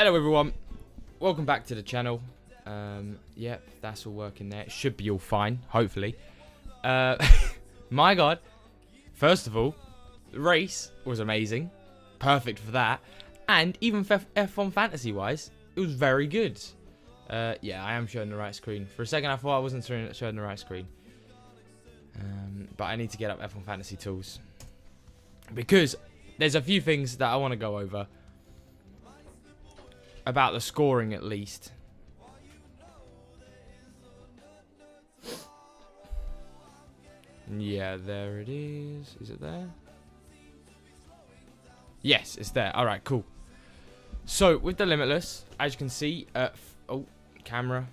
Hello everyone, welcome back to the channel. Yep, that's all working there. It should be all fine, hopefully. My god, first of all, the race was amazing, perfect for that, and even for F1 fantasy wise, it was very good. Yeah, I am showing the right screen. For a second I thought I wasn't showing the right screen, but I need to get up F1 fantasy tools because there's a few things that I want to go over about the scoring, at least. Yeah, there it is. Is it there? Yes, it's there. Alright, cool. So, with the limitless, as you can see, oh, camera.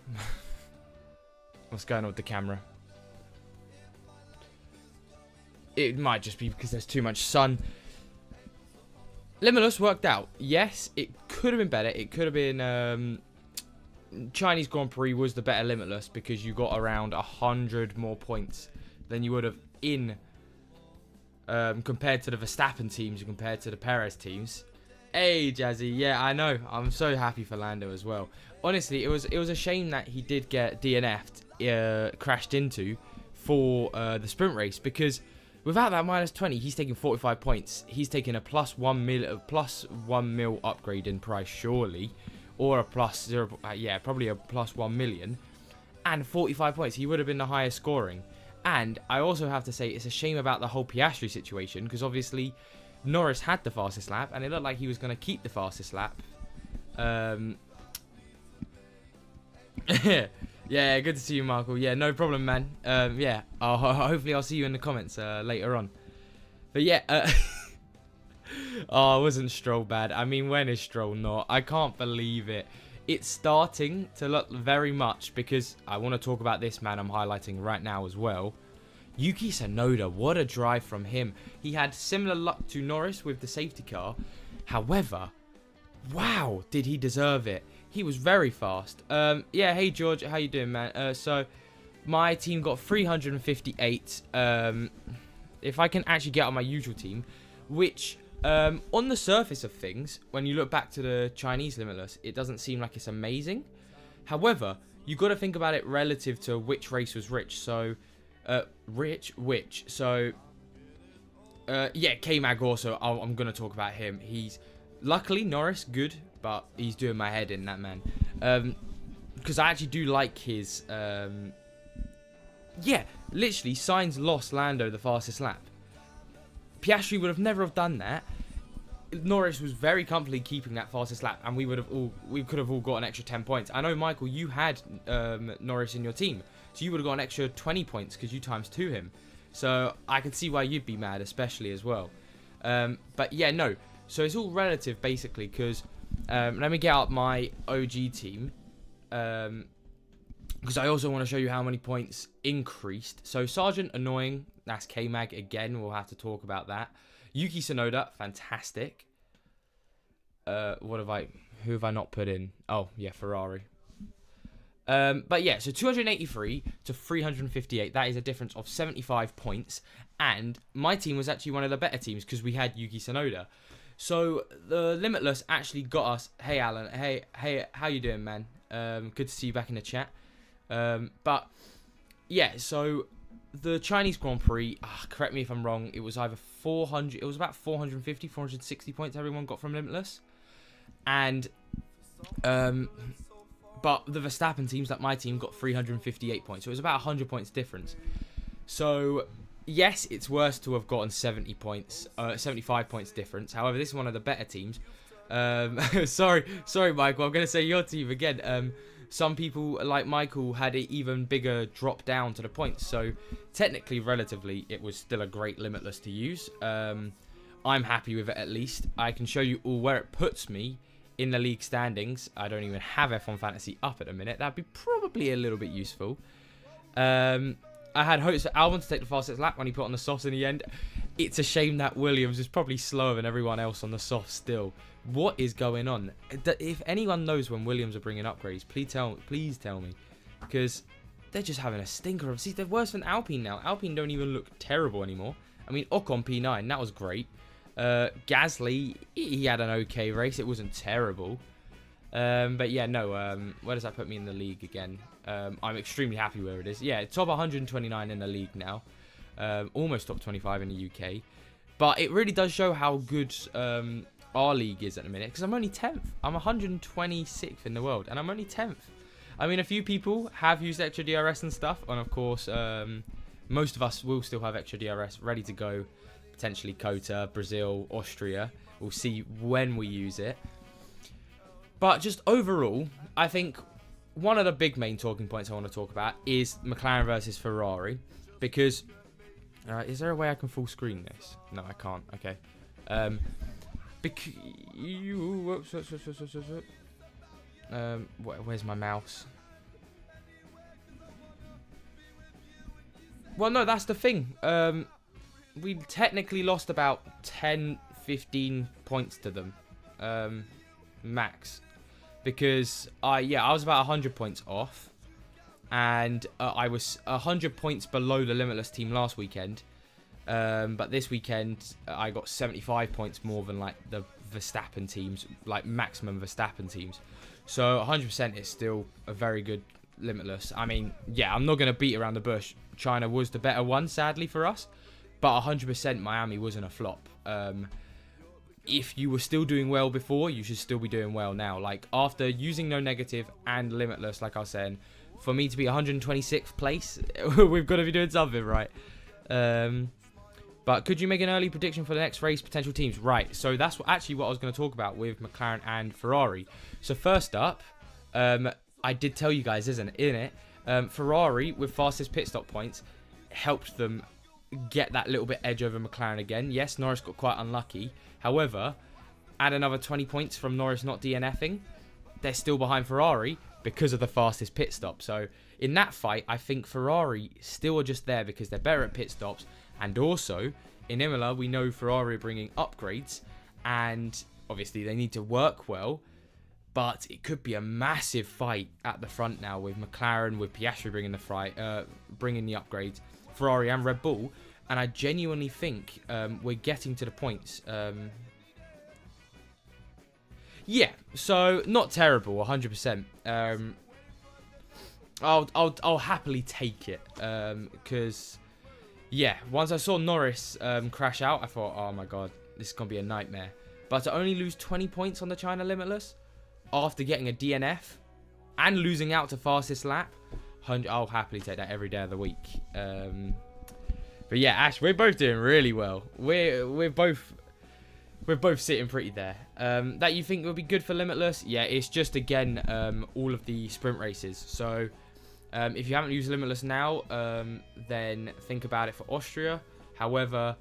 What's going on with the camera? It might just be because there's too much sun. Limitless worked out. Yes, it could have been better. It could have been... Chinese Grand Prix was the better Limitless because you got around 100 more points than you would have in... compared to the Verstappen teams and compared to the Perez teams. Hey, Jazzy. Yeah, I know. I'm so happy for Lando as well. Honestly, it was a shame that he did get DNF'd, crashed into for the sprint race because... without that -20, he's taking 45 points. He's taking a +1 mil upgrade in price, surely. Or a +0, yeah, probably a +1 million. And 45 points. He would have been the highest scoring. And I also have to say, it's a shame about the whole Piastri situation. Because obviously, Norris had the fastest lap. And it looked like he was going to keep the fastest lap. Yeah, good to see you, Michael. Yeah, no problem, man. Yeah, hopefully I'll see you in the comments later on. But yeah, oh, wasn't Stroll bad? I mean, when is Stroll not? I can't believe it. It's starting to look very much because I want to talk about this man I'm highlighting right now as well. Yuki Tsunoda, what a drive from him. He had similar luck to Norris with the safety car. However, wow, did he deserve it? He was very fast. Yeah, hey George, how you doing, man? So, my team got 358. If I can actually get on my usual team, which, on the surface of things, when you look back to the Chinese Limitless, it doesn't seem like it's amazing. However, you got to think about it relative to which race was rich. So, So, yeah, K-Mag also, I'm going to talk about him. He's, luckily, Norris, good. But he's doing my head in, that man. Because I actually do like his... yeah, literally, Sainz lost Lando the fastest lap. Piastri would have never have done that. Norris was very comfortably keeping that fastest lap. And we could have all got an extra 10 points. I know, Michael, you had Norris in your team. So you would have got an extra 20 points because you ×2 him. So I can see why you'd be mad, especially as well. But yeah, no. So it's all relative, basically, because... let me get out my OG team, because I also want to show you how many points increased. So Sergeant, annoying, that's K-Mag again, we'll have to talk about that. Yuki Tsunoda, fantastic. Who have I not put in? Oh, yeah, Ferrari. But yeah, so 283 to 358, that is a difference of 75 points, and my team was actually one of the better teams, because we had Yuki Tsunoda. So, the Limitless actually got us... Hey, Alan. Hey, how you doing, man? Good to see you back in the chat. But, yeah, so, the Chinese Grand Prix, correct me if I'm wrong, it was either 400... It was about 450, 460 points everyone got from Limitless. And, but the Verstappen teams, like my team, got 358 points. So, it was about 100 points difference. So... yes, it's worse to have gotten 75 points difference. However, this is one of the better teams. Sorry, Michael. I'm going to say your team again. Some people, like Michael, had an even bigger drop down to the points. So, technically, relatively, it was still a great Limitless to use. I'm happy with it, at least. I can show you all where it puts me in the league standings. I don't even have F1 Fantasy up at a minute. That'd be probably a little bit useful. I had hopes for Albon to take the fastest lap when he put on the softs in the end. It's a shame that Williams is probably slower than everyone else on the softs still. What is going on? If anyone knows when Williams are bringing upgrades, please tell me. Because they're just having a stinker. See, they're worse than Alpine now. Alpine don't even look terrible anymore. I mean, Ocon P9, that was great. Gasly, he had an okay race. It wasn't terrible. But yeah, no. Where does that put me in the league again? I'm extremely happy where it is. Yeah, top 129 in the league now. Almost top 25 in the UK. But it really does show how good our league is at the minute. Because I'm only 10th. I'm 126th in the world. And I'm only 10th. I mean, a few people have used extra DRS and stuff. And of course, most of us will still have extra DRS ready to go. Potentially Kota, Brazil, Austria. We'll see when we use it. But just overall, I think one of the big main talking points I want to talk about is McLaren versus Ferrari. Because, is there a way I can full screen this? No, I can't. Okay. Where's my mouse? Well, no, that's the thing. We technically lost about 10, 15 points to them. Max. Because, I was about 100 points off. And I was 100 points below the limitless team last weekend. But this weekend, I got 75 points more than, like, the Verstappen teams. Like, maximum Verstappen teams. So, 100% is still a very good limitless. I mean, yeah, I'm not going to beat around the bush. China was the better one, sadly, for us. But 100% Miami wasn't a flop. If you were still doing well before, you should still be doing well now. Like, after using no negative and limitless, like I was saying, for me to be 126th place, we've got to be doing something right. But could you make an early prediction for the next race potential teams? Right, so that's actually what I was going to talk about with McLaren and Ferrari. So first up, I did tell you guys, isn't it? Ferrari, with fastest pit stop points, helped them get that little bit edge over McLaren again. Yes, Norris got quite unlucky. However, add another 20 points from Norris not DNFing. They're still behind Ferrari because of the fastest pit stop. So in that fight, I think Ferrari still are just there because they're better at pit stops. And also, in Imola, we know Ferrari are bringing upgrades. And obviously, they need to work well. But it could be a massive fight at the front now with McLaren, with Piastri bringing the upgrades, Ferrari and Red Bull. And I genuinely think we're getting to the points. Yeah, so not terrible, 100%. I'll happily take it because, yeah, once I saw Norris crash out, I thought, oh my god, this is gonna be a nightmare. But to only lose 20 points on the China Limitless after getting a DNF and losing out to fastest lap, I'll happily take that every day of the week. But yeah, Ash, we're both doing really well. We're both sitting pretty there. That you think would be good for Limitless? Yeah, it's just again all of the sprint races. So if you haven't used Limitless now, then think about it for Austria. However,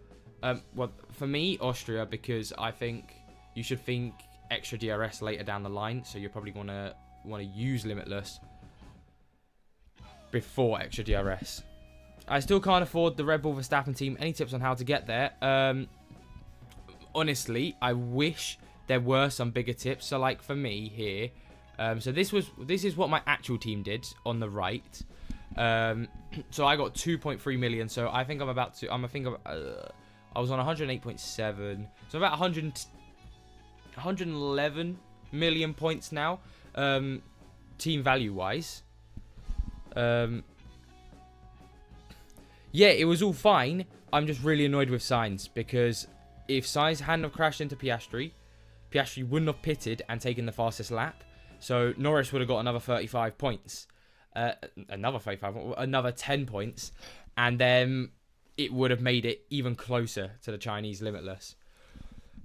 well, for me, Austria, because I think you should think extra DRS later down the line. So you're probably gonna want to use Limitless before extra DRS. I still can't afford the Red Bull Verstappen team. Any tips on how to get there? Honestly, I wish there were some bigger tips. So, like for me here, so this is what my actual team did on the right. So I got 2.3 million. So I think I'm about to. I was on 108.7. So about 111 million points now. Team value wise. Yeah, it was all fine. I'm just really annoyed with Sainz because if Sainz hadn't have crashed into Piastri, Piastri wouldn't have pitted and taken the fastest lap. So Norris would have got another 35 points. Another 10 points. And then it would have made it even closer to the Chinese Limitless.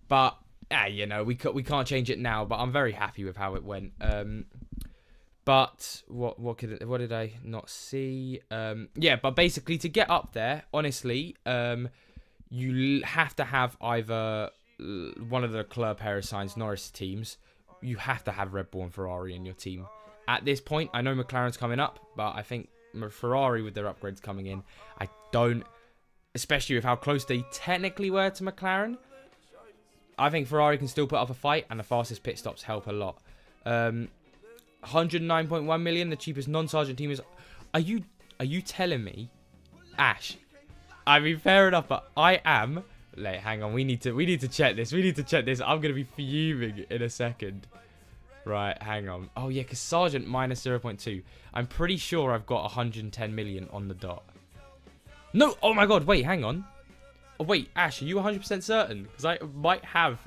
But, you know, we can't change it now. But I'm very happy with how it went. But what did I not see? Yeah, but basically to get up there, honestly, you have to have either one of the Leclerc, Perez, Sainz, Norris teams. You have to have Red Bull and Ferrari in your team. At this point, I know McLaren's coming up, but I think Ferrari with their upgrades coming in, I don't, especially with how close they technically were to McLaren. I think Ferrari can still put up a fight, and the fastest pit stops help a lot. 109.1 million, the cheapest non-sergeant team is. Are you telling me, Ash? I mean, fair enough, but I am. Hang on, we need to check this. I'm gonna be fuming in a second. Right, hang on. Oh, yeah, because Sargent minus 0.2. I'm pretty sure I've got 110 million on the dot. No! Oh, my God. Wait, hang on. Oh, wait, Ash, are you 100% certain? Because I might have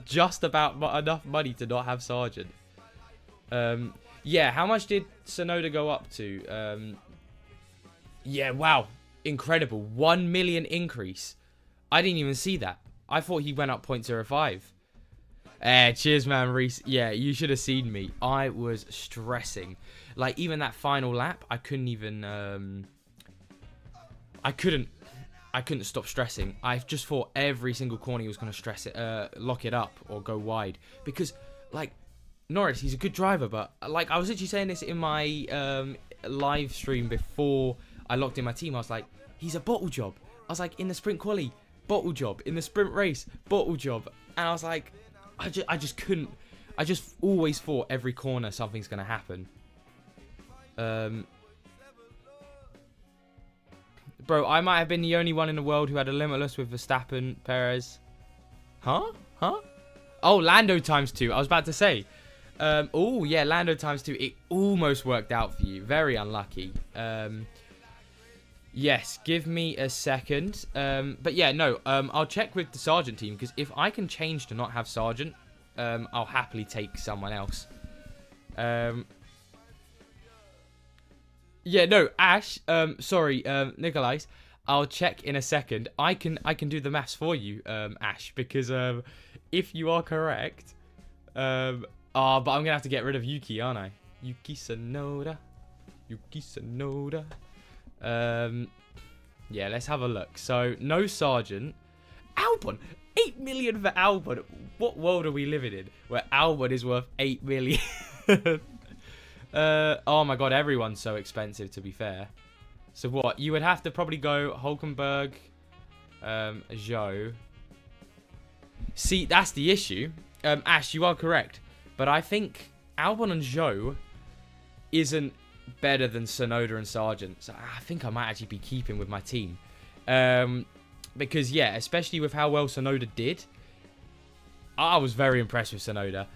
just about enough money to not have Sargent. Yeah, how much did Tsunoda go up to? Yeah, wow. Incredible. 1 million increase. I didn't even see that. I thought he went up 0.05. Cheers, man, Reese. Yeah, you should have seen me. I was stressing. Like, even that final lap, I couldn't even... I couldn't stop stressing. I just thought every single corner he was going to stress it, lock it up or go wide. Because, like, Norris, he's a good driver, but, like, I was literally saying this in my live stream before I locked in my team. I was like, he's a bottle job. I was like, in the sprint quali, bottle job. In the sprint race, bottle job. And I was like... I just couldn't. I just always thought every corner something's going to happen. Bro, I might have been the only one in the world who had a limitless with Verstappen, Perez. Huh? Oh, Lando ×2. I was about to say. Oh, yeah, Lando ×2. It almost worked out for you. Very unlucky. Yes, give me a second. But yeah, no, I'll check with the Sargent team, because if I can change to not have Sargent, I'll happily take someone else. Yeah, no, Ash, sorry, Nikolai, I'll check in a second. I can do the maths for you, Ash, because if you are correct, but I'm going to have to get rid of Yuki, aren't I? Yuki Tsunoda. Yeah, let's have a look. So, no Sargent. Albon! 8 million for Albon. What world are we living in where Albon is worth 8 million? Oh my god, everyone's so expensive, to be fair. So what? You would have to probably go Hulkenberg, Zhou. See, that's the issue. Ash, you are correct. But I think Albon and Zhou isn't better than Tsunoda and Sargent. So I think I might actually be keeping with my team. Because, yeah, especially with how well Tsunoda did. I was very impressed with Tsunoda.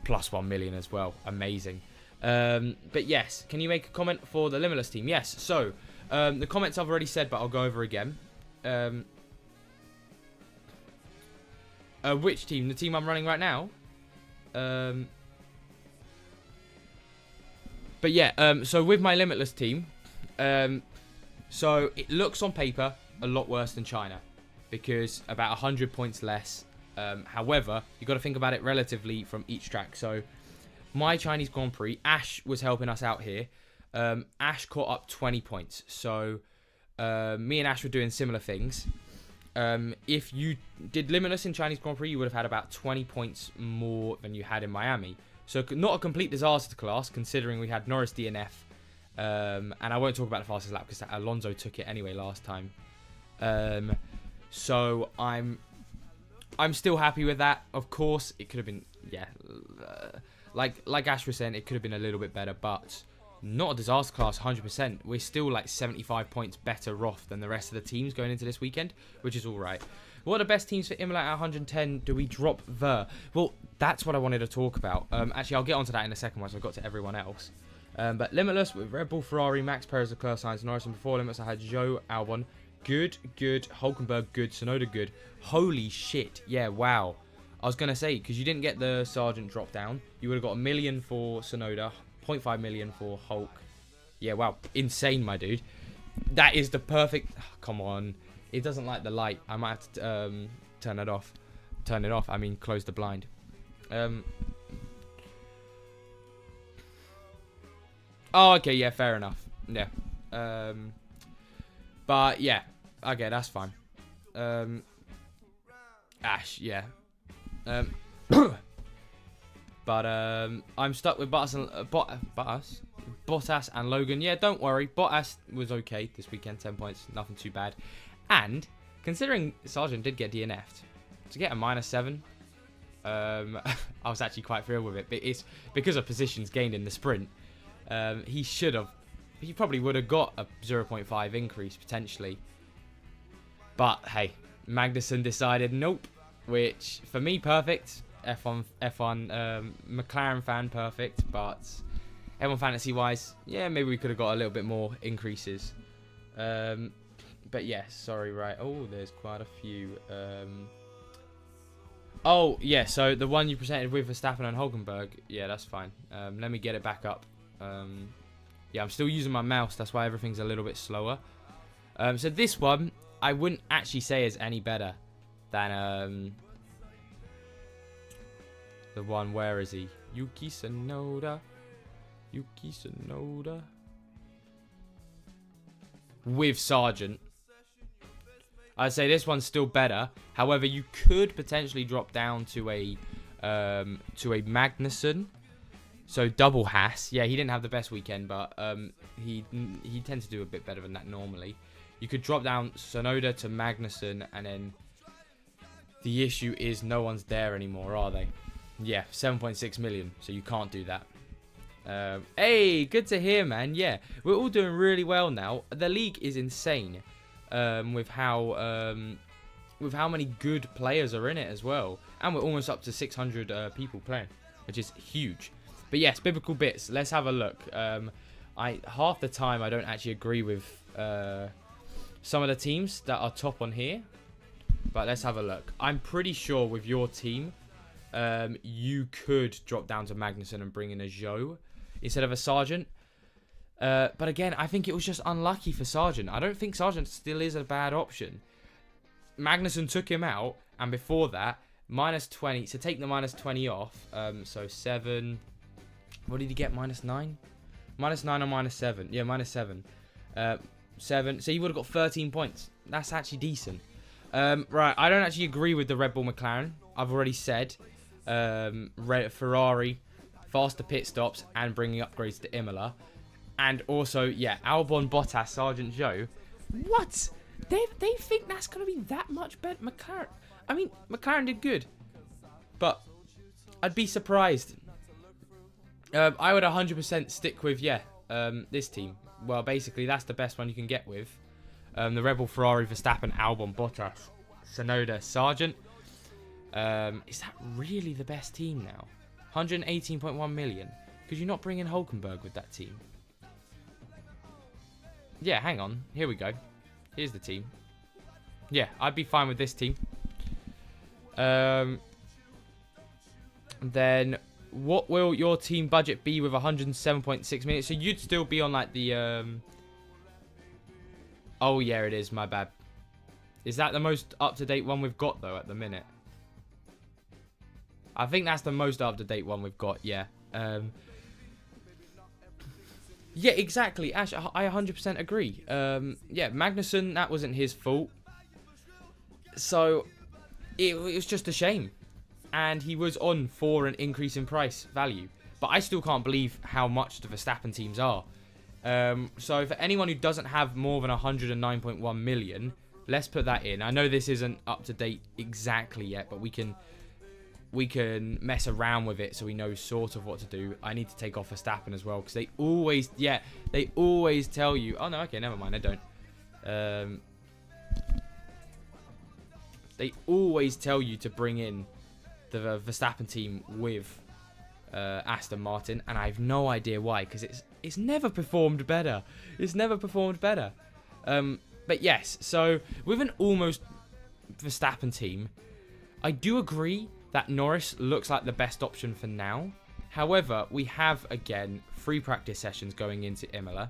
Plus 1 million as well. Amazing. But yes, can you make a comment for the Limitless team? Yes, so the comments I've already said, but I'll go over again. Which team? The team I'm running right now? But yeah, so with my Limitless team, so it looks on paper a lot worse than China, because about 100 points less. However, you've got to think about it relatively from each track. So my Chinese Grand Prix, Ash was helping us out here. Ash caught up 20 points. So me and Ash were doing similar things. If you did Limitless in Chinese Grand Prix, you would have had about 20 points more than you had in Miami. So not a complete disaster class, considering we had Norris DNF. And I won't talk about the fastest lap because Alonso took it anyway last time. So I'm still happy with that. Of course, it could have been, yeah, like Ash was saying, it could have been a little bit better, but not a disaster class, 100%. We're still like 75 points better off than the rest of the teams going into this weekend, which is all right. What are the best teams for Imola at 110? Do we drop Ver? Well, that's what I wanted to talk about. Actually, I'll get onto that in a second once I've got to everyone else. But Limitless with Red Bull, Ferrari, Max, Perez, Leclerc, Sainz, Norris, and before Limitless I had Zhou, Albon. Good. Hulkenberg, good. Tsunoda, good. Holy shit. Yeah, wow. I was going to say, because you didn't get the Sargent drop down, you would have got 1 million for Tsunoda, 0.5 million for Hulk. Yeah, wow. Insane, my dude. That is the perfect... Oh, come on. It doesn't like the light. I might have to turn it off. Turn it off. I mean, close the blind. Oh, okay. Yeah, fair enough. Yeah. But, yeah. Okay, that's fine. Ash, yeah. But I'm stuck with Bottas and Logan. Yeah, don't worry. Bottas was okay this weekend. 10 points. Nothing too bad. And considering Sargent did get DNF'd, to get a -7, I was actually quite thrilled with it. But it's because of positions gained in the sprint. He probably would have got a 0.5 increase potentially. But hey, Magnussen decided nope, which for me perfect. F1 McLaren fan perfect, but F1 fantasy wise, yeah, maybe we could have got a little bit more increases. But yes, sorry, right. Oh, there's quite a few. Oh, yeah, so the one you presented with Verstappen and Hulkenberg, yeah, that's fine. Let me get it back up. Yeah, I'm still using my mouse, that's why everything's a little bit slower. So this one, I wouldn't actually say is any better than the one, where is he? Yuki Tsunoda. With Sargent. I'd say this one's still better. However, you could potentially drop down to a Magnussen. So double Haas. Yeah, he didn't have the best weekend, but he tends to do a bit better than that normally. You could drop down Tsunoda to Magnussen, and then the issue is no one's there anymore, are they? Yeah, 7.6 million. So you can't do that. Hey, good to hear, man. Yeah, we're all doing really well now. The league is insane. With how many good players are in it as well, and we're almost up to 600 people playing, which is huge. But yes, biblical bits. Let's have a look. Half the time I don't actually agree with some of the teams that are top on here, but let's have a look. I'm pretty sure with your team, you could drop down to Magnussen and bring in a Zhou instead of a Sargent. But again, I think it was just unlucky for Sargent. I don't think Sargent still is a bad option. Magnussen took him out, and before that, -20. So take the -20 off. So 7. What did he get? -9? -9 or -7? Yeah, -7. 7. So he would have got 13 points. That's actually decent. Right, I don't actually agree with the Red Bull McLaren. I've already said. Ferrari, faster pit stops, and bringing upgrades to Imola. And also, yeah, Albon, Bottas, Sargent, Zhou. What? They think that's going to be that much better? McLaren. I mean, McLaren did good. But I'd be surprised. I would 100% stick with, this team. Well, basically, that's the best one you can get with. The Red Bull, Ferrari, Verstappen, Albon, Bottas, Tsunoda, Sargent. Is that really the best team now? 118.1 million. Could you not bring in Hulkenberg with that team? Yeah, hang on. Here we go. Here's the team. Yeah, I'd be fine with this team. Then, what will your team budget be with 107.6 million? So you'd still be on like the... Oh, yeah, it is. My bad. Is that the most up-to-date one we've got, though, at the minute? I think that's the most up-to-date one we've got, yeah. Yeah, exactly, Ash. I 100% agree. Yeah, Magnussen, that wasn't his fault. So, it was just a shame. And he was on for an increase in price value. But I still can't believe how much the Verstappen teams are. So, for anyone who doesn't have more than 109.1 million, let's put that in. I know this isn't up to date exactly yet, but we can mess around with it so we know sort of what to do. I need to take off Verstappen as well, because they always tell you... Oh, no, okay, never mind, I don't. They always tell you to bring in the Verstappen team with Aston Martin, and I have no idea why, because it's never performed better. It's never performed better. But yes, so with an almost Verstappen team, I do agree that Norris looks like the best option for now. However, we have, again, 3 practice sessions going into Imola.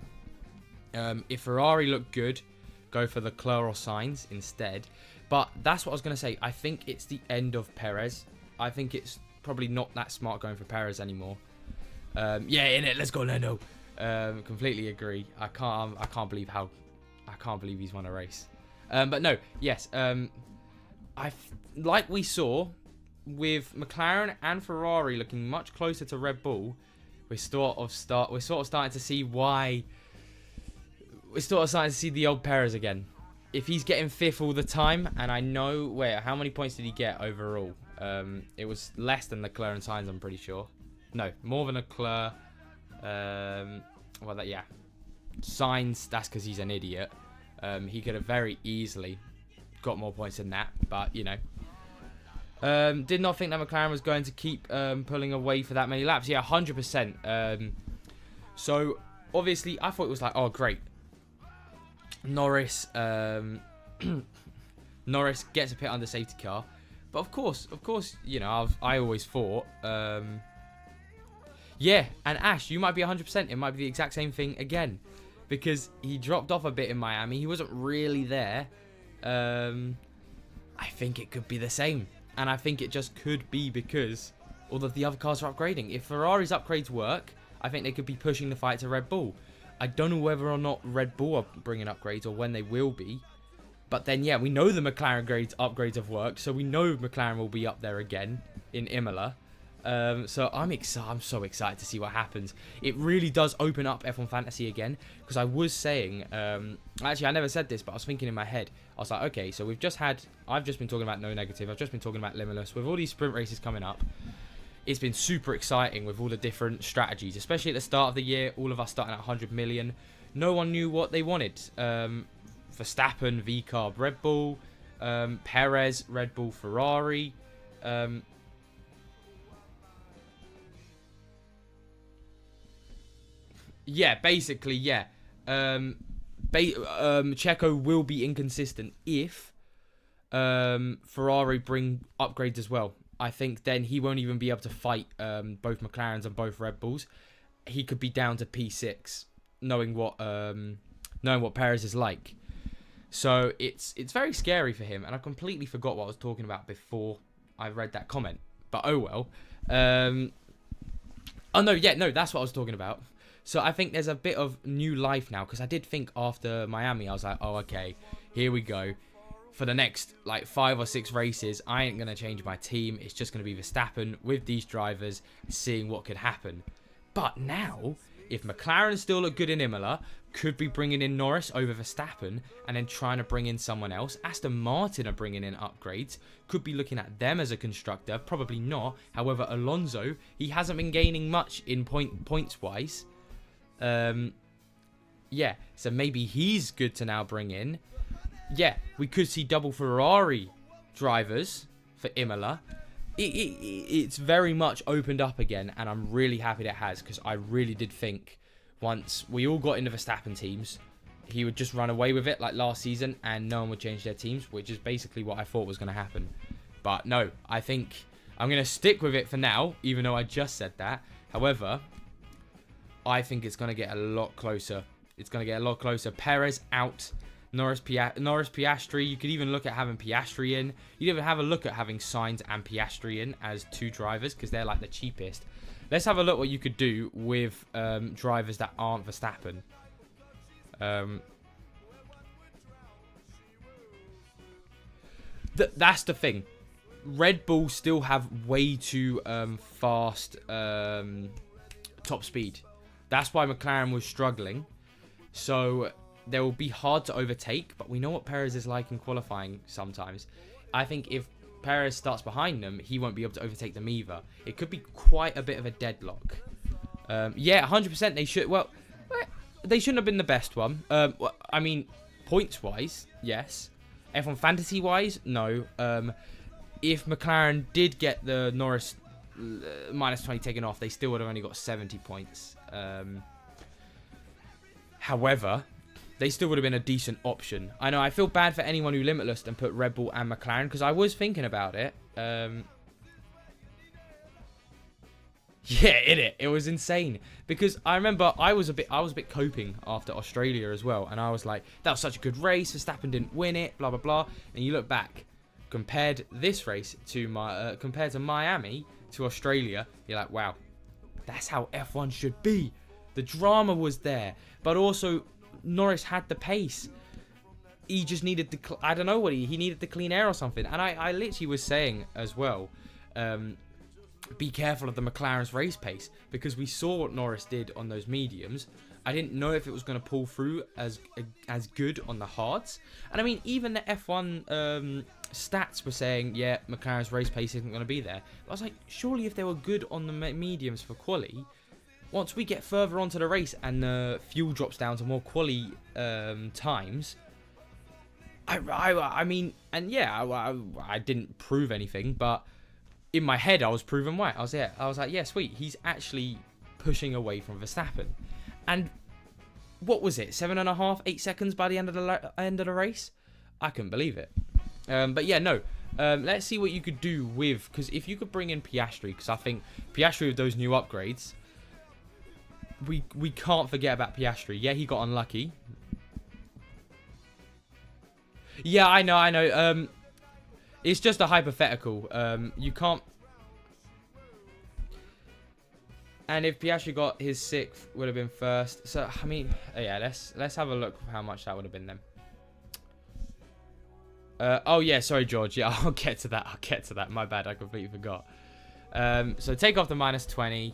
If Ferrari look good, go for the Leclerc or Sainz instead. But that's what I was going to say. I think it's the end of Perez. I think it's probably not that smart going for Perez anymore. Yeah, innit? Let's go, Lando. Completely agree. I can't believe he's won a race. But no, yes. Like we saw with McLaren and Ferrari looking much closer to Red Bull, we're sort of starting to see why. We're sort of starting to see the old Perez again. If he's getting 5th all the time, and I know how many points did he get overall? It was less than Leclerc and Sainz, I'm pretty sure. No, more than Leclerc. Sainz, that's because he's an idiot. He could have very easily got more points than that, but you know. Did not think that McLaren was going to keep pulling away for that many laps. Yeah, 100%. So, obviously, I thought it was like, oh, great. Norris Norris gets a pit under safety car. But of course, you know, I always thought, yeah, and Ash, you might be 100%. It might be the exact same thing again. Because he dropped off a bit in Miami. He wasn't really there. I think it could be the same. And I think it just could be because all of the other cars are upgrading. If Ferrari's upgrades work, I think they could be pushing the fight to Red Bull. I don't know whether or not Red Bull are bringing upgrades or when they will be. But then, yeah, we know the McLaren upgrades have worked. So we know McLaren will be up there again in Imola. So I'm so excited to see what happens. It really does open up F1 Fantasy again. Because I was saying, actually I never said this, but I was thinking in my head. I was like, okay, so I've just been talking about no negative. I've just been talking about limitless. With all these sprint races coming up, it's been super exciting with all the different strategies. Especially at the start of the year, all of us starting at 100 million. No one knew what they wanted. Verstappen, V-Carb, Red Bull. Perez, Red Bull, Ferrari. Yeah, basically, yeah. Checo will be inconsistent if Ferrari bring upgrades as well. I think then he won't even be able to fight both McLarens and both Red Bulls. He could be down to P6, knowing what Perez is like. So it's very scary for him, and I completely forgot what I was talking about before I read that comment. But oh well. That's what I was talking about. So I think there's a bit of new life now, because I did think after Miami, I was like, oh, okay, here we go. For the next, 5 or 6 races, I ain't going to change my team. It's just going to be Verstappen with these drivers, seeing what could happen. But now, if McLaren still look good in Imola, could be bringing in Norris over Verstappen, and then trying to bring in someone else. Aston Martin are bringing in upgrades. Could be looking at them as a constructor. Probably not. However, Alonso, he hasn't been gaining much in points-wise. Yeah, so maybe he's good to now bring in. Yeah, we could see double Ferrari drivers for Imola. It's very much opened up again, and I'm really happy that it has, because I really did think once we all got into Verstappen teams, he would just run away with it like last season, and no one would change their teams, which is basically what I thought was going to happen. But no, I think I'm going to stick with it for now, even though I just said that. However, I think it's going to get a lot closer. It's going to get a lot closer. Perez out. Norris, Piastri. You could even look at having Piastri in. You'd even have a look at having Sainz and Piastri in as 2 drivers, because they're like the cheapest. Let's have a look what you could do with drivers that aren't Verstappen. That's the thing. Red Bull still have way too fast top speed. That's why McLaren was struggling. So they will be hard to overtake, but we know what Perez is like in qualifying sometimes. I think if Perez starts behind them, he won't be able to overtake them either. It could be quite a bit of a deadlock. Yeah, 100% they should. Well, they shouldn't have been the best one. I mean, points-wise, yes. F1 fantasy-wise, no. If McLaren did get the Norris minus 20 taken off, they still would have only got 70 points. However, they still would have been a decent option. I know, I feel bad for anyone who limitless and put Red Bull and McLaren, because I was thinking about it. Yeah, it was insane, because I remember I was a bit coping after Australia as well, and I was like, that was such a good race. Verstappen didn't win it, blah blah blah. And you look back, compared this race to compared to Miami to Australia, you're like, wow, that's how F1 should be. The drama was there, but also Norris had the pace. He just needed the, I don't know what he needed the clean air or something. And I literally was saying as well, be careful of the McLaren's race pace, because we saw what Norris did on those mediums. I didn't know if it was going to pull through as good on the hards. And I mean, even the F1 stats were saying, yeah, McLaren's race pace isn't going to be there. But I was like, surely if they were good on the mediums for quali, once we get further onto the race and the fuel drops down to more quali times, I mean, and yeah, I didn't prove anything, but in my head, I was proven right. I was like, yeah, sweet. He's actually pushing away from Verstappen. And what was it? 7.5, 8 seconds by the end of the race? I couldn't believe it. But yeah, no. Let's see what you could do with, because if you could bring in Piastri, because I think Piastri with those new upgrades, we can't forget about Piastri. Yeah, he got unlucky. Yeah, I know. It's just a hypothetical. You can't. And if Piastri got his 6th, would have been first. So I mean, yeah, let's have a look how much that would have been then. Oh yeah, sorry George. Yeah, I'll get to that. My bad, I completely forgot. So take off the -20.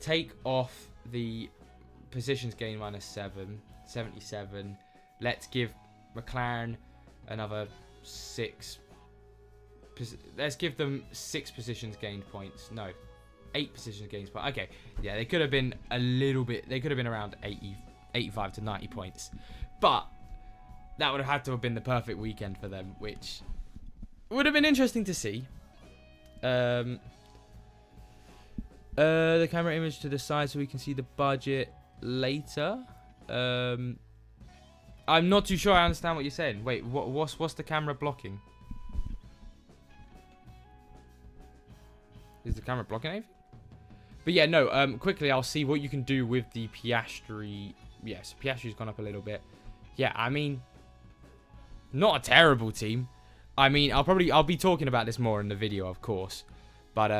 Take off the positions gain -7, 77. Let's give McLaren another 6. Let's give them 6 positions gained points. No, 8 positions gained points. Okay, yeah, they could have been a little bit. They could have been around 85 to 90 points, but that would have had to have been the perfect weekend for them, which would have been interesting to see. The camera image to the side so we can see the budget later. I'm not too sure I understand what you're saying. Wait, what's the camera blocking? Is the camera blocking anything? But yeah, no, quickly I'll see what you can do with the Piastri. Yes, Piastri's gone up a little bit. Yeah, I mean, not a terrible team. I mean, I'll be talking about this more in the video, of course. But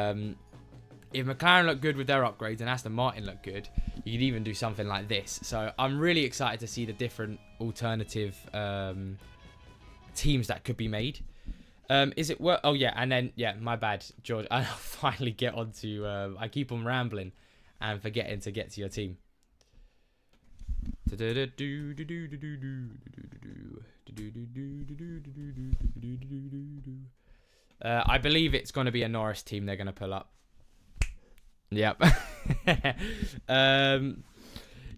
if McLaren look good with their upgrades and Aston Martin look good, you could even do something like this. So I'm really excited to see the different alternative teams that could be made. Is it work? Oh yeah, and then yeah, my bad, George. I'll finally get on to. I keep on rambling and forgetting to get to your team. I believe it's going to be a Norris team they're going to pull up. Yep.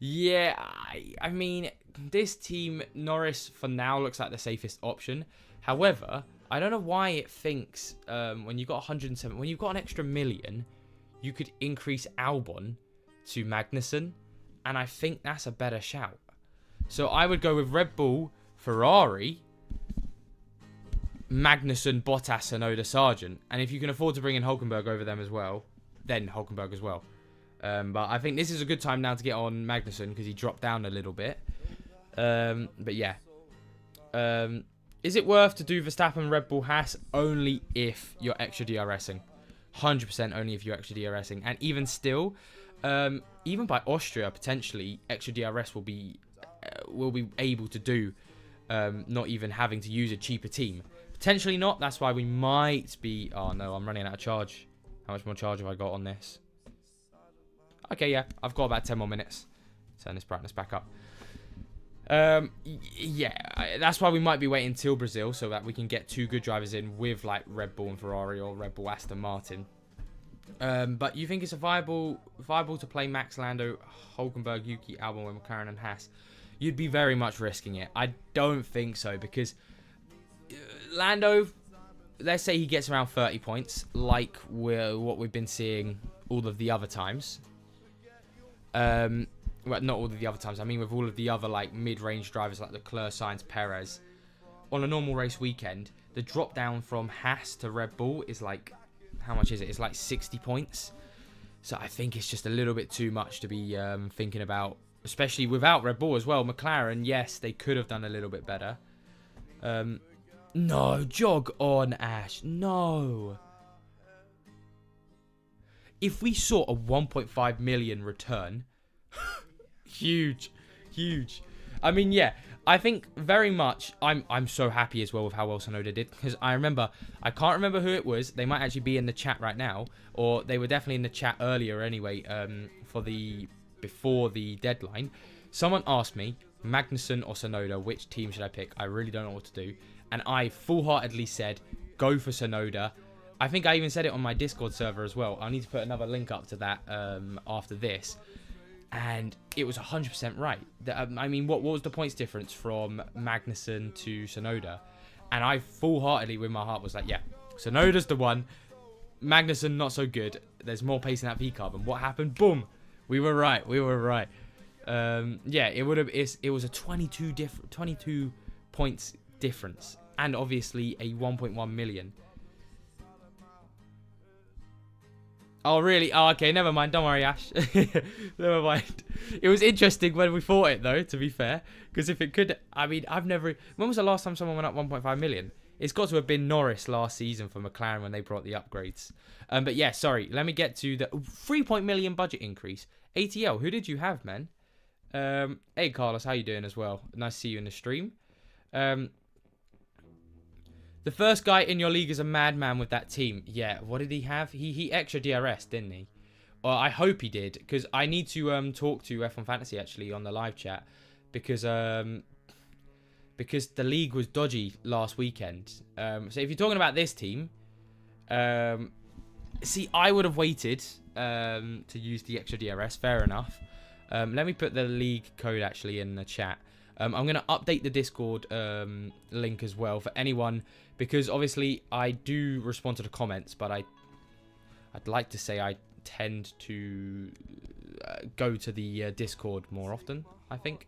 Yeah, I mean, this team, Norris, for now, looks like the safest option. However, I don't know why it thinks when you've got 107, when you've got an extra million, you could increase Albon to Magnussen. And I think that's a better shout. So I would go with Red Bull, Ferrari, Magnussen, Bottas, Tsunoda, Sargent. And if you can afford to bring in Hülkenberg over them as well, then Hülkenberg as well. But I think this is a good time now to get on Magnussen because he dropped down a little bit. But yeah. Is it worth to do Verstappen, Red Bull, Haas? Only if you're extra DRSing. 100% only if you're extra DRSing. And even still, even by Austria, potentially, extra DRS will be able to do, not even having to use a cheaper team. Potentially not. That's why we might be... Oh, no, I'm running out of charge. How much more charge have I got on this? Okay, yeah. I've got about 10 more minutes. Turn this brightness back up. Yeah, that's why we might be waiting till Brazil so that we can get 2 good drivers in with like Red Bull and Ferrari or Red Bull Aston Martin. But you think it's viable to play Max, Lando, Hülkenberg, Yuki, Albon with McLaren and Haas? You'd be very much risking it. I don't think so because Lando, let's say he gets around 30 points like what we've been seeing all of the other times. Well, not all of the other times. I mean, with all of the other like mid-range drivers like Leclerc, Sainz, Perez, on a normal race weekend, the drop down from Haas to Red Bull is like, how much is it? It's like 60 points. So I think it's just a little bit too much to be thinking about, especially without Red Bull as well. McLaren, yes, they could have done a little bit better. No, jog on, Ash. No. If we saw a 1.5 million return. Huge. I mean, yeah, I think very much I'm so happy as well with how well Tsunoda did because I can't remember who it was. They might actually be in the chat right now, or they were definitely in the chat earlier anyway. Before the deadline, someone asked me Magnussen or Tsunoda, which team should I pick? I really don't know what to do, and I full-heartedly said go for Tsunoda. I think I even said it on my Discord server as well. I need to put another link up to that after this. And it was 100% right. I mean, what was the points difference from Magnussen to Tsunoda? And I full-heartedly, with my heart, was like, yeah, Tsunoda's the one. Magnussen, not so good. There's more pace in that V-carb. And what happened? Boom. We were right. We were right. Yeah, it would have. It was a 22 points difference, and obviously a 1.1 million. Oh, really? Oh, okay. Never mind. Don't worry, Ash. Never mind. It was interesting when we fought it, though, to be fair. Because if it could... I mean, I've never... When was the last time someone went up 1.5 million? It's got to have been Norris last season for McLaren when they brought the upgrades. But yeah, sorry. Let me get to the 3 million budget increase. ATL, who did you have, man? Hey, Carlos. How you doing as well? Nice to see you in the stream. The first guy in your league is a madman with that team. Yeah, what did he have? He extra DRS, didn't he? Well, I hope he did, because I need to talk to F1 Fantasy, actually, on the live chat, because the league was dodgy last weekend. So if you're talking about this team, see, I would have waited to use the extra DRS. Fair enough. Let me put the league code, actually, in the chat. I'm going to update the Discord link as well for anyone, because obviously I do respond to the comments, but I'd like to say I tend to go to the Discord more often, I think.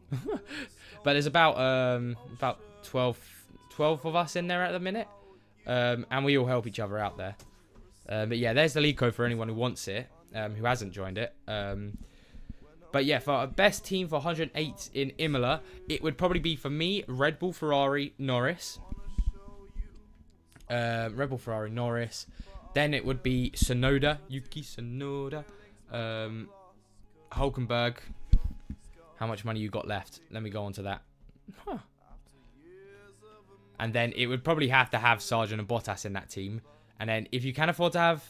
But there's about 12 of us in there at the minute, and we all help each other out there. But yeah, there's the league code for anyone who wants it, who hasn't joined it. But yeah, for our best team for 108 in Imola, it would probably be, for me, Red Bull, Ferrari, Norris. Red Bull, Ferrari, Norris. Then it would be Tsunoda, Yuki Tsunoda. Hulkenberg. How much money you got left? Let me go on to that. Huh. And then it would probably have to have Sargent and Bottas in that team. And then if you can afford to have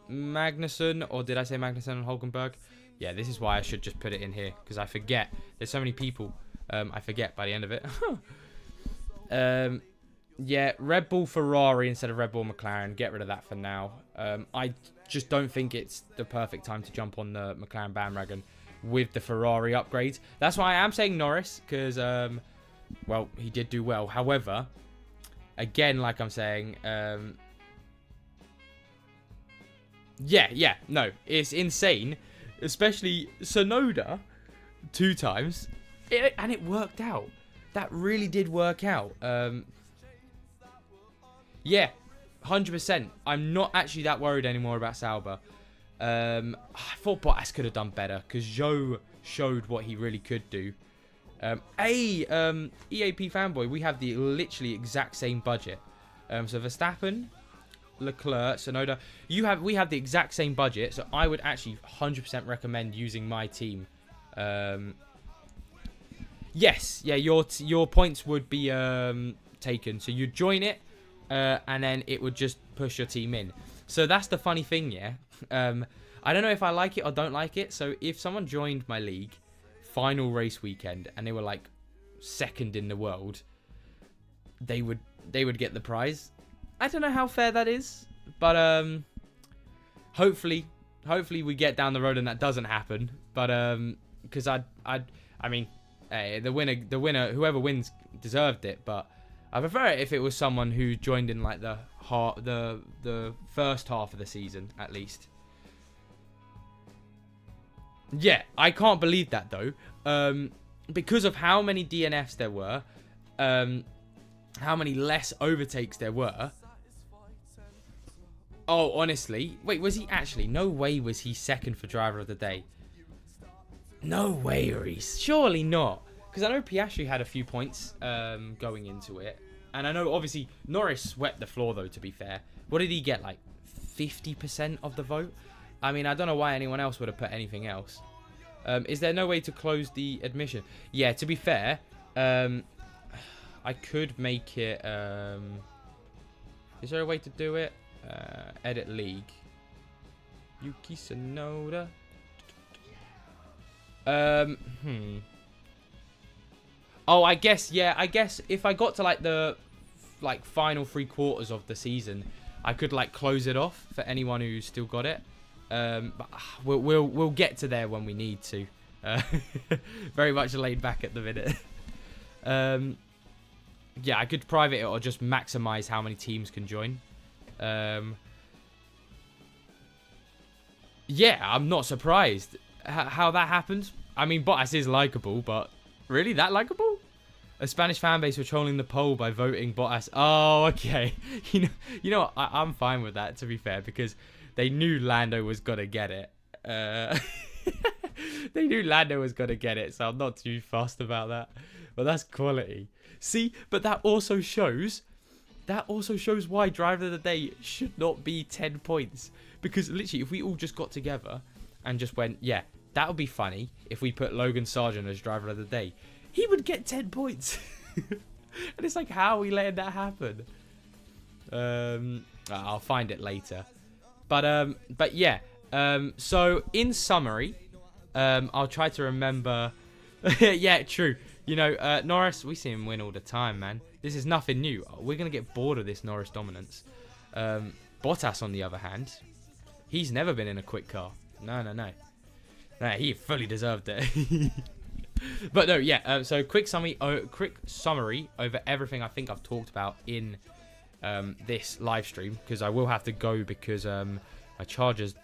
Magnussen, or did I say Magnussen and Hulkenberg? Yeah, this is why I should just put it in here, because I forget. There's so many people. I forget by the end of it. Yeah, Red Bull Ferrari instead of Red Bull McLaren. Get rid of that for now. I just don't think it's the perfect time to jump on the McLaren bandwagon with the Ferrari upgrades. That's why I am saying Norris, because, well, he did do well. However, again, like I'm saying, yeah, no, it's insane. Especially Tsunoda 2 times. And it worked out. That really did work out. Yeah, 100%. I'm not actually that worried anymore about Sauber. I thought Bottas could have done better, because Zhou showed what he really could do. EAP fanboy, we have the literally exact same budget. So Verstappen, Leclerc, Tsunoda, we have the exact same budget, so I would actually 100% recommend using my team. Yes, yeah, your points would be taken, so you join it, and then it would just push your team in. So that's the funny thing, yeah. I don't know if I like it or don't like it. So if someone joined my league final race weekend and they were like second in the world, they would get the prize. I don't know how fair that is, but hopefully we get down the road and that doesn't happen. But because I mean, hey, the winner, whoever wins, deserved it. But I prefer it if it was someone who joined in like the first half of the season at least. Yeah, I can't believe that though, because of how many DNFs there were, how many less overtakes there were. Oh, honestly. Wait, was he actually? No way was he second for driver of the day. No way, Reese. Surely not. Because I know Piastri had a few points going into it. And I know, obviously, Norris swept the floor, though, to be fair. What did he get? Like, 50% of the vote? I mean, I don't know why anyone else would have put anything else. Is there no way to close the admission? Yeah, to be fair, I could make it... is there a way to do it? Edit league. Yuki Tsunoda. Oh, I guess, yeah, I guess if I got to like the final 3/4 of the season, I could like close it off for anyone who's still got it. But we'll get to there when we need to. Uh, very much laid back at the minute. Yeah, I could private it or just maximize how many teams can join. Yeah, I'm not surprised how that happened. I mean, Bottas is likable, but really that likable? A Spanish fan base were trolling the poll by voting Bottas. Oh, okay. You know what? I'm fine with that, to be fair, because they knew Lando was gonna get it. They knew Lando was gonna get it, so I'm not too fussed about that. But that's quality. See, but that also shows why Driver of the Day should not be 10 points. Because literally, if we all just got together and just went, yeah, that would be funny if we put Logan Sargent as Driver of the Day, he would get 10 points. And it's like, how are we letting that happen? I'll find it later. But yeah. So in summary, I'll try to remember. Yeah, true. You know, Norris, we see him win all the time, man. This is nothing new. We're going to get bored of this Norris dominance. Bottas, on the other hand, he's never been in a quick car. No. No, he fully deserved it. But no, yeah. So quick summary over everything I think I've talked about in this live stream, because I will have to go because my charger's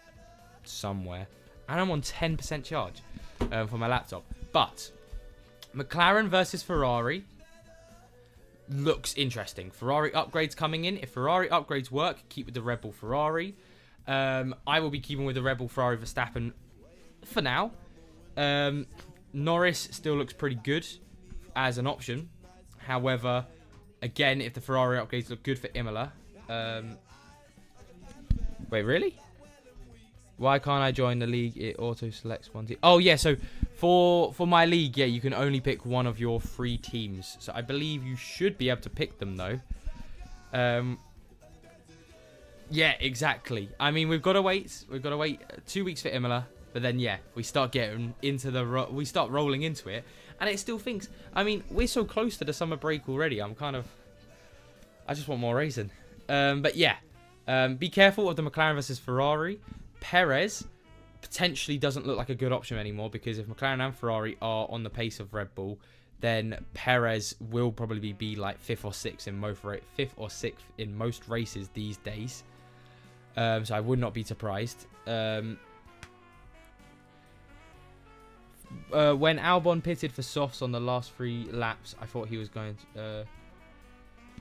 somewhere and I'm on 10% charge for my laptop. But McLaren versus Ferrari looks interesting. Ferrari upgrades coming in. If Ferrari upgrades work, keep with the Red Bull Ferrari. I will be keeping with the Red Bull Ferrari Verstappen for now. Norris still looks pretty good as an option. However, again, if the Ferrari upgrades look good for Imola. Wait, really? Why can't I join the league? It auto selects one team. Oh yeah, so for my league, yeah, you can only pick one of your 3 teams. So I believe you should be able to pick them though. Yeah, exactly. I mean, we've got to wait. We've got to wait 2 weeks for Imola, but then yeah, we start getting into we start rolling into it, and it still thinks. I mean, we're so close to the summer break already. I just want more racing. But yeah, be careful of the McLaren versus Ferrari. Perez potentially doesn't look like a good option anymore, because if McLaren and Ferrari are on the pace of Red Bull, then Perez will probably be like 5th or 6th in most races these days. So I would not be surprised. When Albon pitted for softs on the last 3 laps, I thought he was going to...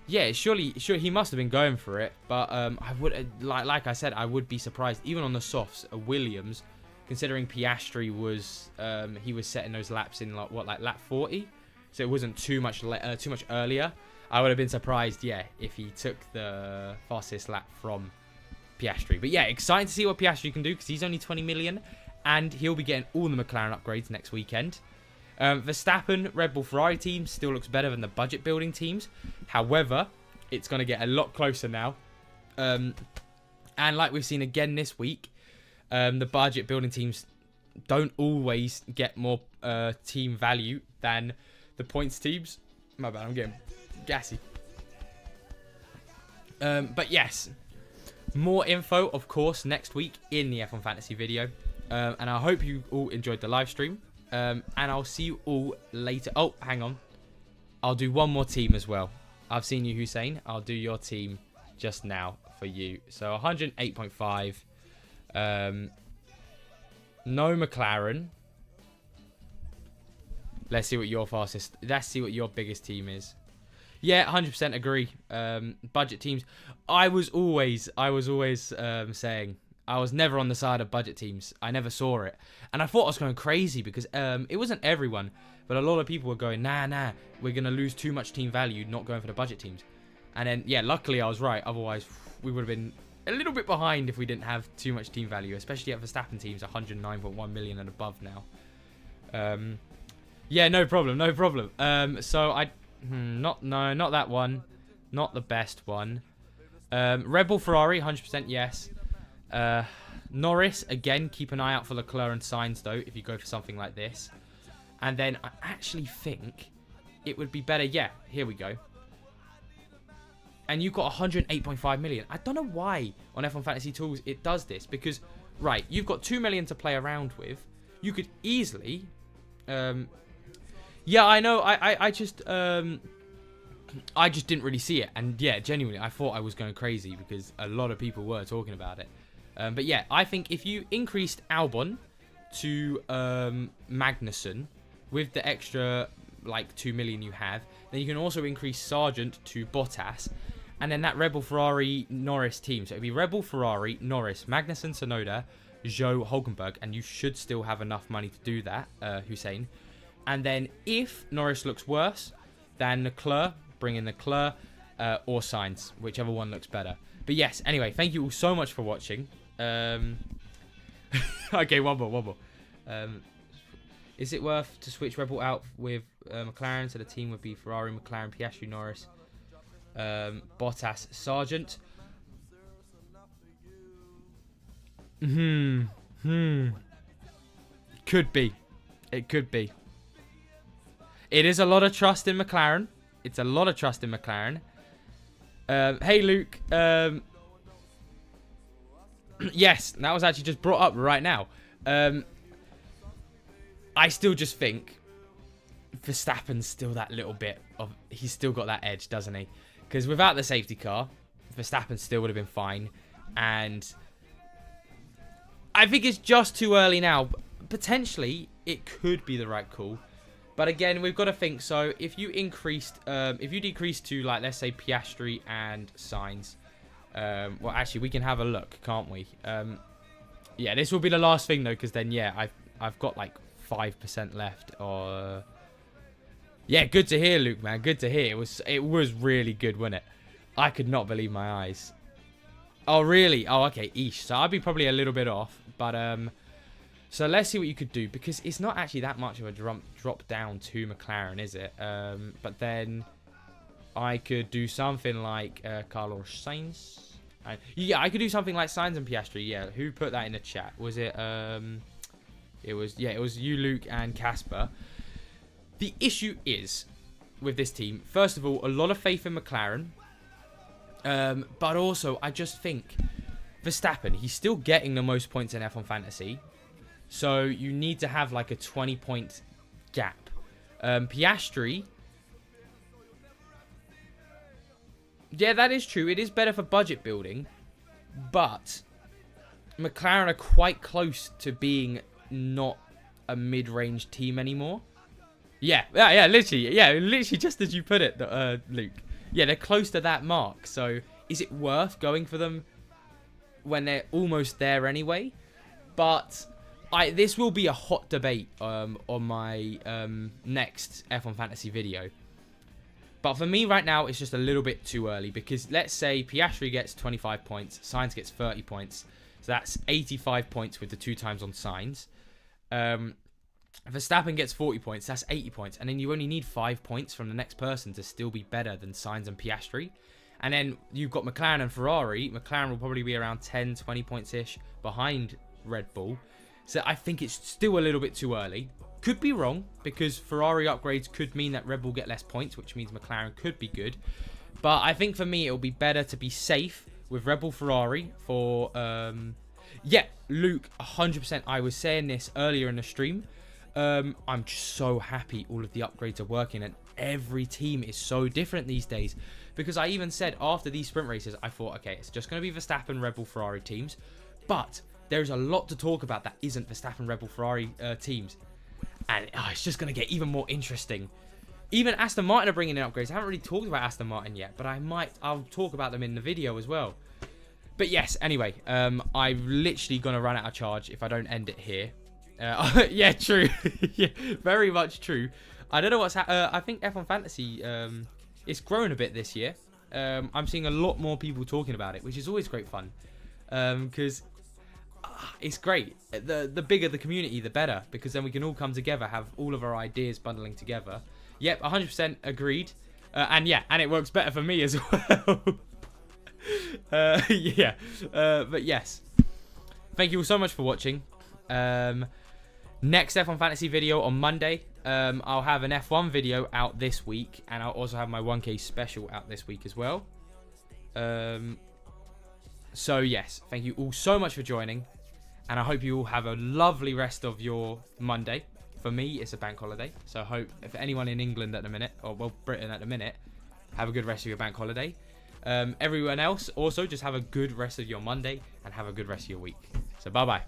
yeah, surely he must have been going for it, but I would like I said, I would be surprised even on the softs. Williams, considering Piastri was he was setting those laps in like lap 40, so it wasn't too much earlier. I would have been surprised, yeah, if he took the fastest lap from Piastri. But yeah, exciting to see what Piastri can do, because he's only 20 million, and he'll be getting all the McLaren upgrades next weekend. Verstappen, Red Bull Ferrari team still looks better than the budget building teams. However, it's going to get a lot closer now. And like we've seen again this week, the budget building teams don't always get more team value than the points teams. My bad, I'm getting gassy. But yes, more info, of course, next week in the F1 Fantasy video. And I hope you all enjoyed the live stream. And I'll see you all later. Oh, hang on. I'll do one more team as well. I've seen you, Hussein. I'll do your team just now for you. So 108.5. No McLaren. Let's see what your fastest... Let's see what your biggest team is. Yeah, 100% agree. Budget teams. I was always saying... I was never on the side of budget teams. I never saw it. And I thought I was going crazy because it wasn't everyone. But a lot of people were going, nah, we're going to lose too much team value not going for the budget teams. And then, yeah, luckily I was right. Otherwise, we would have been a little bit behind if we didn't have too much team value. Especially at Verstappen teams, 109.1 million and above now. Yeah, no problem. So, not that one. Not the best one. Red Bull Ferrari, 100% yes. Norris, again, keep an eye out for Leclerc and Sainz, though, if you go for something like this. And then I actually think it would be better. Yeah, here we go. And you've got 108.5 million. I don't know why on F1 Fantasy Tools it does this. Because, right, you've got 2 million to play around with. You could easily Yeah, I know. I just didn't really see it, and yeah, genuinely, I thought I was going crazy because a lot of people were talking about it. But yeah, I think if you increased Albon to Magnussen with the extra like 2 million you have, then you can also increase Sargent to Bottas, and then that Rebel Ferrari Norris team. So it'd be Rebel Ferrari Norris, Magnussen, Tsunoda, Zhou, Hulkenberg, and you should still have enough money to do that, Hussein. And then if Norris looks worse than Leclerc, bring in Leclerc or Sainz, whichever one looks better. But yes, anyway, thank you all so much for watching. Okay, one more. Is it worth to switch Rebel out with McLaren? So the team would be Ferrari, McLaren, Piastri, Norris, Bottas, Sargent. Could be. It could be. It is a lot of trust in McLaren. It's a lot of trust in McLaren. Hey, Luke. Yes, that was actually just brought up right now. I still just think Verstappen's still that little bit of... He's still got that edge, doesn't he? Because without the safety car, Verstappen still would have been fine. And I think it's just too early now. Potentially, it could be the right call. But again, we've got to think. So if you increased... if you decreased to, like, let's say Piastri and Sainz... well, actually, we can have a look, can't we? Yeah, this will be the last thing, though, because then, yeah, I've got, like, 5% left. Yeah, good to hear, Luke, man. Good to hear. It was really good, wasn't it? I could not believe my eyes. Oh, really? Oh, okay, eesh. So I'd be probably a little bit off. But, so let's see what you could do. Because it's not actually that much of a drop down to McLaren, is it? But then... I could do something like Carlos Sainz. Yeah, I could do something like Sainz and Piastri. Yeah, who put that in the chat? Was it? It was you, Luke, and Casper. The issue is with this team. First of all, a lot of faith in McLaren, but also I just think Verstappen. He's still getting the most points in F1 Fantasy, so you need to have like a 20-point gap. Piastri. Yeah, that is true. It is better for budget building. But McLaren are quite close to being not a mid-range team anymore. Yeah, literally just as you put it, Luke. Yeah, they're close to that mark. So is it worth going for them when they're almost there anyway? But this will be a hot debate on my next F1 Fantasy video. But for me right now, it's just a little bit too early. Because let's say Piastri gets 25 points. Sainz gets 30 points. So that's 85 points with the 2 times on Sainz. Verstappen gets 40 points. That's 80 points. And then you only need 5 points from the next person to still be better than Sainz and Piastri. And then you've got McLaren and Ferrari. McLaren will probably be around 10, 20 points-ish behind Red Bull. So I think it's still a little bit too early. Could be wrong, because Ferrari upgrades could mean that Red Bull get less points, which means McLaren could be good. But I think for me, it'll be better to be safe with Red Bull Ferrari for... yeah, Luke, 100%. I was saying this earlier in the stream. I'm just so happy all of the upgrades are working, and every team is so different these days. Because I even said after these sprint races, I thought, okay, it's just going to be Verstappen, Red Bull, Ferrari teams. But there's a lot to talk about that isn't Verstappen, Red Bull, Ferrari teams. And it's just going to get even more interesting. Even Aston Martin are bringing in upgrades. I haven't really talked about Aston Martin yet, but I'll talk about them in the video as well. But yes, anyway, I'm literally going to run out of charge if I don't end it here. Yeah, true. Yeah, very much true. I don't know what's I think F1 Fantasy, it's grown a bit this year. I'm seeing a lot more people talking about it, which is always great fun. Because... it's great. The bigger the community, the better, because then we can all come together, have all of our ideas bundling together. Yep, 100% agreed. And yeah, and it works better for me as well. Yeah, but yes. Thank you all so much for watching. Next F1 Fantasy video on Monday. I'll have an F1 video out this week, and I'll also have my 1K special out this week as well. So yes, thank you all so much for joining, and I hope you all have a lovely rest of your Monday. For me, it's a bank holiday. So I hope if anyone in England at the minute, or well, Britain at the minute, have a good rest of your bank holiday. Everyone else, also just have a good rest of your Monday and have a good rest of your week. So bye-bye.